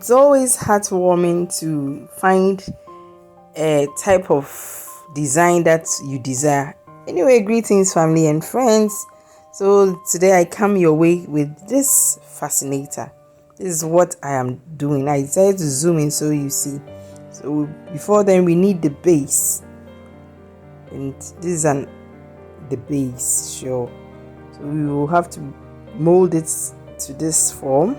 It's always heartwarming to find a type of design that you desire. Anyway, greetings family and friends. So today I come your way with this fascinator. This is what I am doing. I decided to zoom in so you see. So before then we need the base, and this is the base, sure. So we will have to mold it to this form.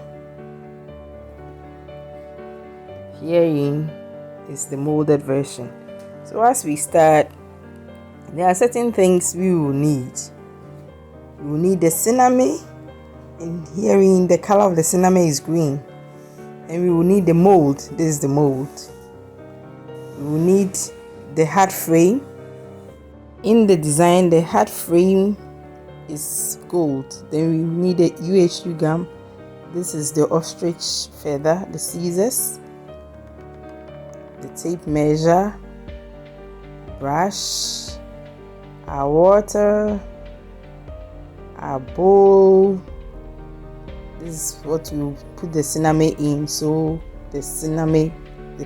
Herein is the molded version. So as we start, there are certain things we will need. We will need the cinnamon, and herein the color of the cinnamon is green. And we will need the mold. This is the mold. We will need the hard frame. In the design, the hard frame is gold. Then we need a UHU gum. This is the ostrich feather, the scissors, the tape measure, brush, our water, our bowl. This is what we put the cinnamon in, so the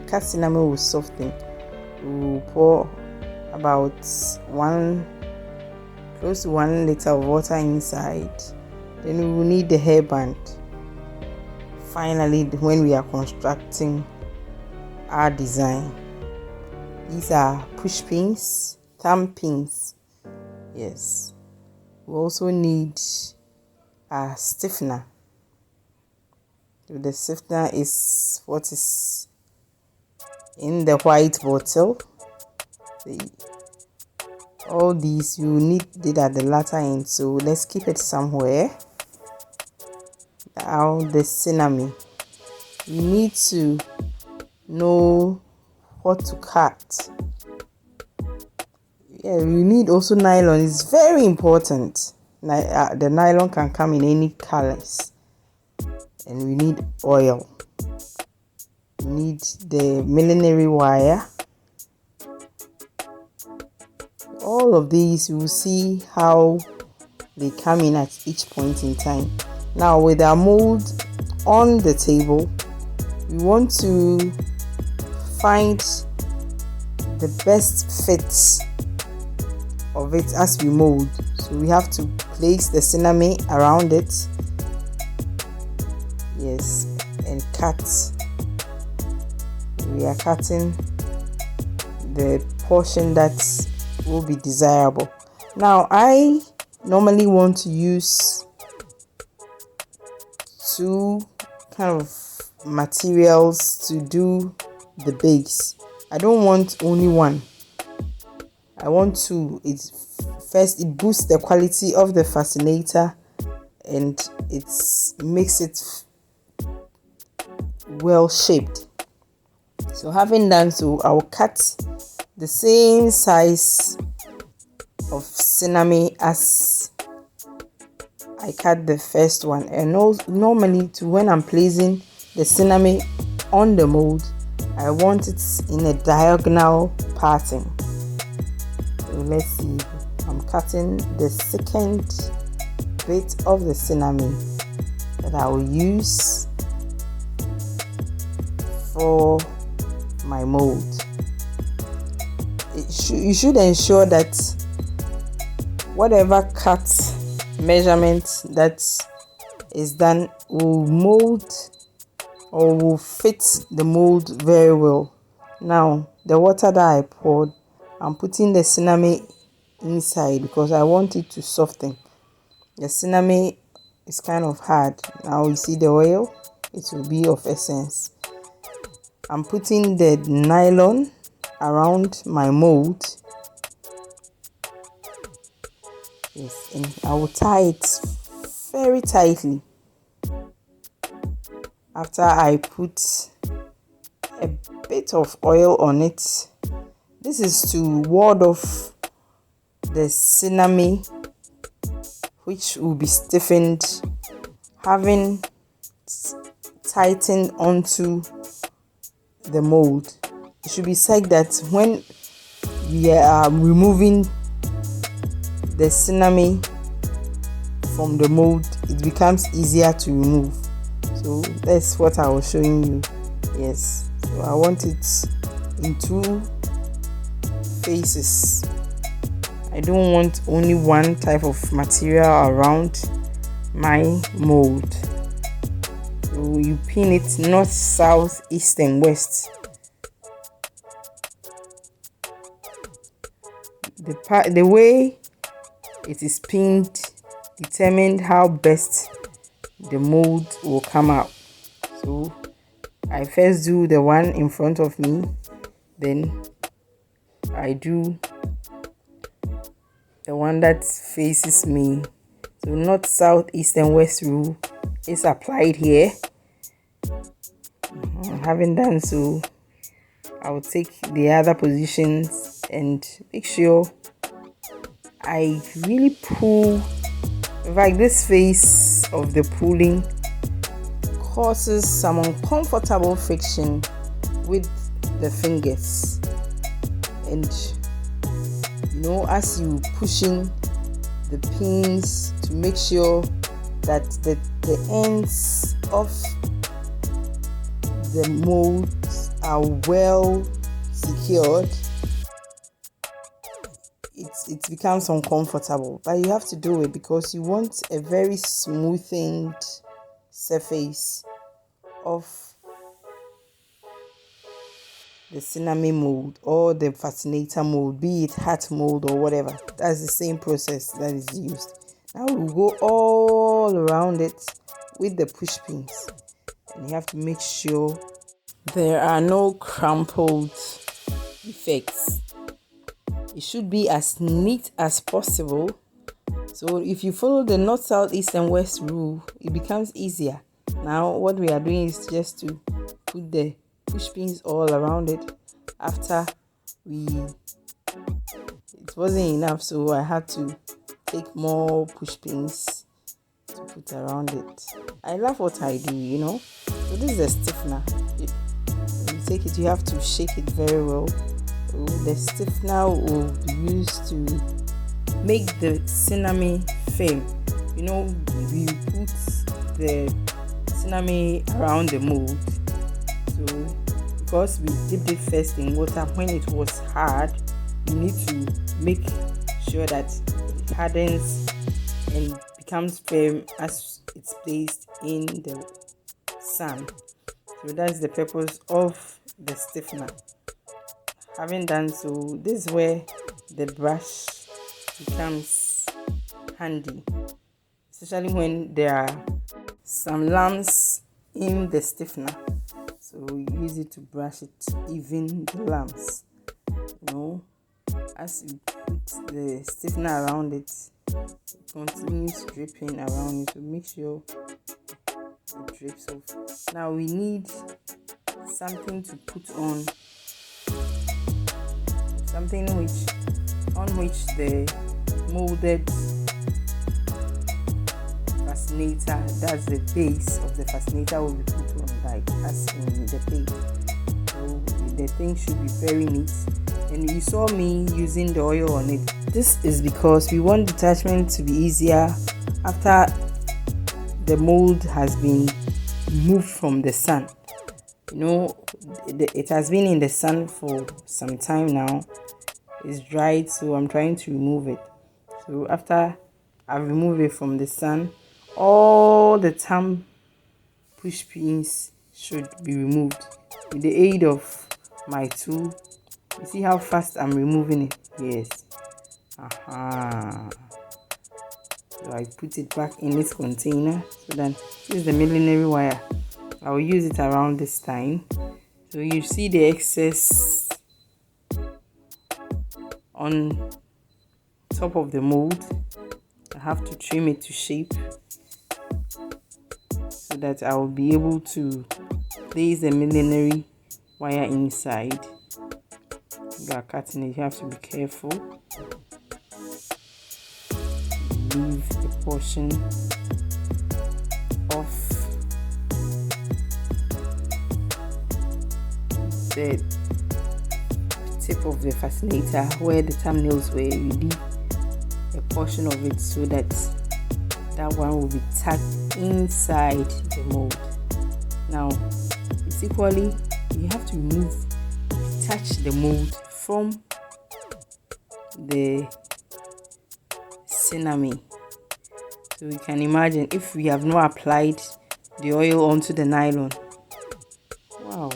cut cinnamon will soften. We will pour about close to 1 liter of water inside. Then we will need the hairband. Finally, when we are constructing our design, these are push pins, thumb pins. Yes, we also need a stiffener. The stiffener is what is in the white bottle. All these you need it at the latter end, so let's keep it somewhere. Now the cinnamon, you need to know what to cut. Yeah, you need also nylon. It's very important. The nylon can come in any colors. And we need oil. We need the millinery wire. All of these, you will see how they come in at each point in time. Now with our mold on the table, we want to find the best fit of it as we mold. So we have to place the cinnamon around it. Yes, and cut. We are cutting the portion that will be desirable. Now I normally want to use two kind of materials to do the base. I don't want only one. I want two. It boosts the quality of the fascinator, and it makes it well shaped. So having done so, I will cut the same size of cinnamon as I cut the first one. And normally when I'm placing the cinnamon on the mold, I want it in a diagonal pattern. So let's see. I'm cutting the second bit of the cinnamon that I will use for my mold. You should ensure that whatever cut measurement that is done will mold or will fit the mold very well. Now the water that I poured, I'm putting the cinnamon inside because I want it to soften. The cinnamon is kind of hard. Now you see the oil, it will be of essence. I'm putting the nylon around my mold. Yes, and I will tie it very tightly. After I put a bit of oil on it, this is to ward off the cinnamon, which will be stiffened, having tightened onto the mold. It should be said that when we are removing the cinnamon from the mold, it becomes easier to remove. So that's what I was showing you. Yes, so I want it in 2 faces. I don't want only one type of material around my mold. So you pin it north, south, east and west. The way it is pinned determined how best the mold will come out. So I first do the one in front of me, then I do the one that faces me. So north, south, east and west rule is applied here. Having done so, I will take the other positions and make sure I really pull. In fact, this phase of the pulling causes some uncomfortable friction with the fingers, and as you pushing the pins to make sure that the ends of the molds are well secured, it becomes uncomfortable, but you have to do it because you want a very smoothened surface of the cinnamon mold or the fascinator mold, be it hat mold or whatever. That's the same process that is used. Now we'll go all around it with the push pins, and you have to make sure there are no crumpled effects. It should be as neat as possible. So if you follow the north, south, east and west rule, it becomes easier. Now what we are doing is just to put the push pins all around it. After it wasn't enough, so I had to take more push pins to put around it. I love what I do, So this is a stiffener. When you take it, you have to shake it very well. So the stiffener will be used to make the cinnamon firm. You put the cinnamon around the mold. So because we dipped it first in water, when it was hard, you need to make sure that it hardens and becomes firm as it's placed in the sun. So that's the purpose of the stiffener. Having done so, this is where the brush becomes handy, especially when there are some lumps in the stiffener. So you use it to brush it, even the lumps. As you put the stiffener around it, it continues dripping around it, so make sure it drips off. Now we need something to put on, something on which the molded fascinator, that's the base of the fascinator, will be put on, like as in the page. So the thing should be very neat, and you saw me using the oil on it. This is because we want detachment to be easier after the mold has been moved from the sun. It has been in the sun for some time now. It's dried, so I'm trying to remove it. So after I've removed it from the sun, all the thumb push pins should be removed with the aid of my tool. You see how fast I'm removing it? Yes. So I put it back in its container. So then this is the millinery wire. I will use it around this time. So you see the excess on top of the mold. I have to trim it to shape so that I will be able to place the millinery wire inside. You are cutting it, you have to be careful. Leave a portion of the tip of the fascinator where the thumbnails were. You leave a portion of it so that that one will be tucked inside the mold. Now It's equally, you have to detach the mold from the cinnamon. So you can imagine if we have not applied the oil onto the nylon. Wow,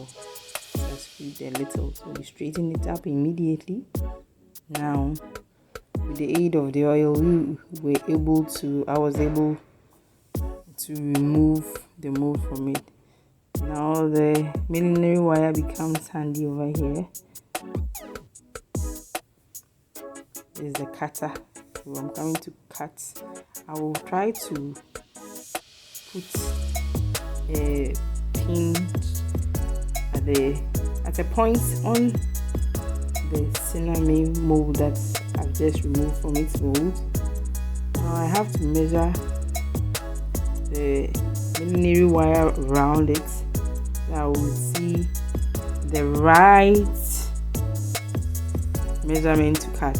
that's screwed a little, so we straighten it up immediately. Now with the aid of the oil, I was able to remove the mold from it. Now the millinery wire becomes handy over here. This is the cutter, so I'm going to cut. I will try to put a pin at a point on the cinnamon mold that I've just removed from its mold. Now I have to measure the millinery wire around it, so I will see the right measurement to cut.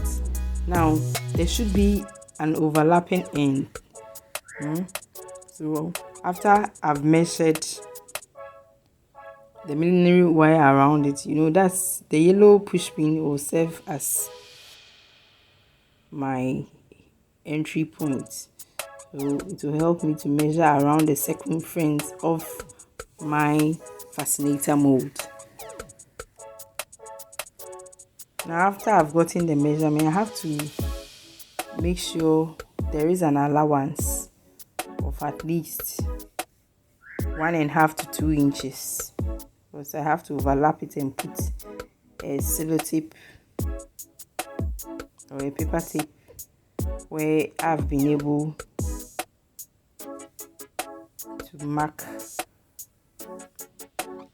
Now there should be an overlapping end. So after I've measured the millinery wire around it, that's the yellow push pin will serve as my entry point. So it will help me to measure around the circumference of my fascinator mold. Now after I've gotten the measurement, I have to make sure there is an allowance of at least 1.5 to 2 inches, because I have to overlap it and put a sellotape or a paper tape where I've been able to mark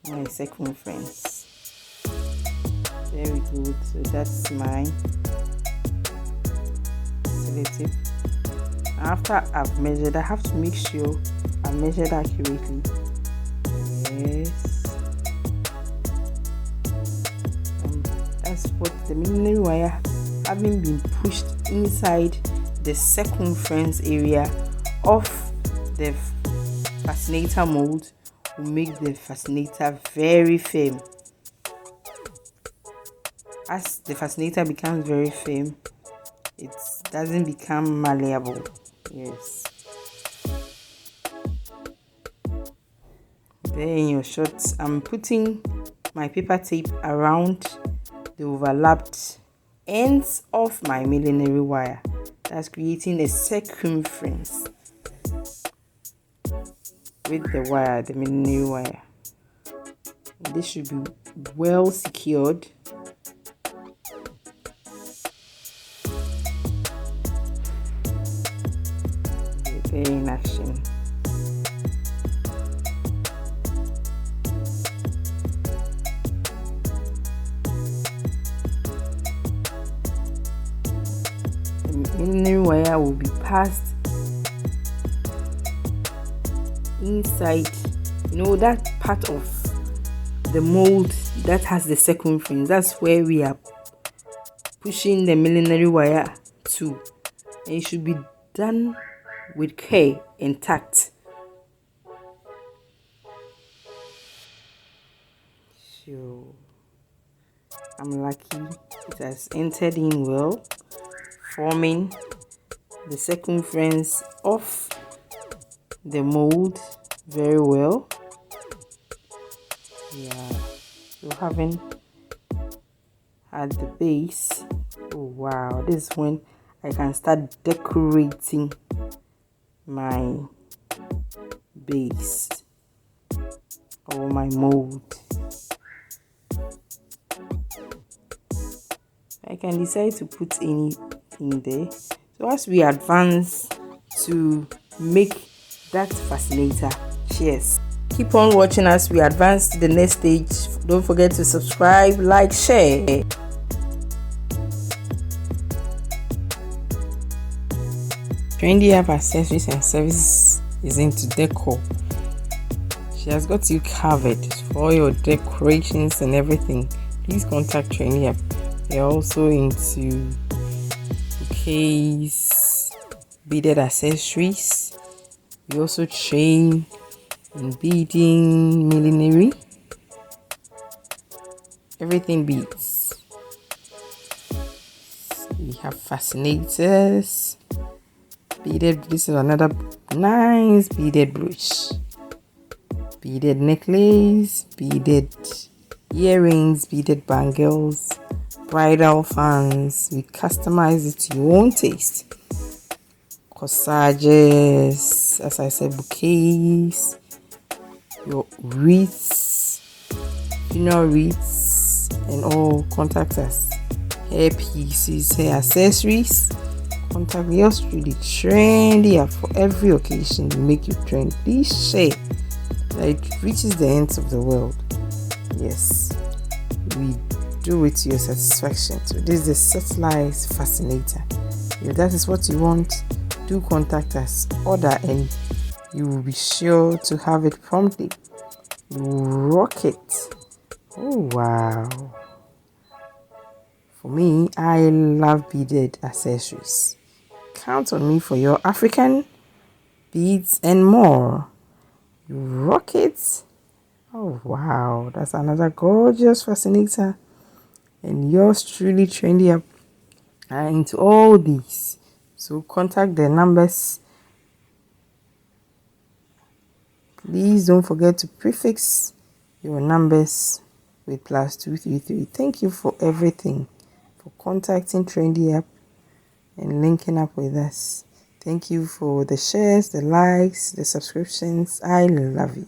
my circumference. Very good. So that's my sellotape. After I've measured, I have to make sure I measured accurately. Yes. That's what the millinery wire, having been pushed inside the circumference area of the fascinator mold, will make the fascinator very firm. As the fascinator becomes very firm, it doesn't become malleable. Yes. There in your shot, I'm putting my paper tape around the overlapped ends of my millinery wire. That's creating a circumference with the wire, the millinery wire. This should be well secured. There in action. The millinery wire will be passed inside, that part of the mold that has the circumference. That's where we are pushing the millinery wire to, and it should be done with care and tact. So I'm lucky it has entered in well, forming the circumference of the mold very well. Yeah, so having at the base, oh wow, this is when I can start decorating my base or my mold. I can decide to put anything there. So as we advance to make that fascinator, cheers. Keep on watching as we advance to the next stage. Don't forget to subscribe, like, share. Trendy App Accessories and Services is into decor. She has got you covered for your decorations and everything. Please contact Trendy App. They are also into bouquets, beaded accessories. We also train in beading, millinery. Everything beads. We have fascinators. Beaded. This is another nice beaded brooch. Beaded necklace. Beaded earrings. Beaded bangles. Bridal fans. We customize it to your own taste. Corsages, as I said, bouquets, your wreaths, funeral wreaths, and all. Contact us. Hair pieces, hair accessories. Contact yours really trendy for every occasion. We make you trend. Please share that it reaches the ends of the world. Yes, we do it to your satisfaction. So this is the Satellite Fascinator. If that is what you want, do contact us. Order and you will be sure to have it promptly. You will rock it. Oh wow. For me, I love beaded accessories. Count on me for your African beads and more. You rock it. Oh wow, that's another gorgeous fascinator. And yours truly trendy up into all these. So contact the numbers. Please don't forget to prefix your numbers with +233. Thank you for everything, for contacting Trendy App and linking up with us. Thank you for the shares, the likes, the subscriptions. I love you.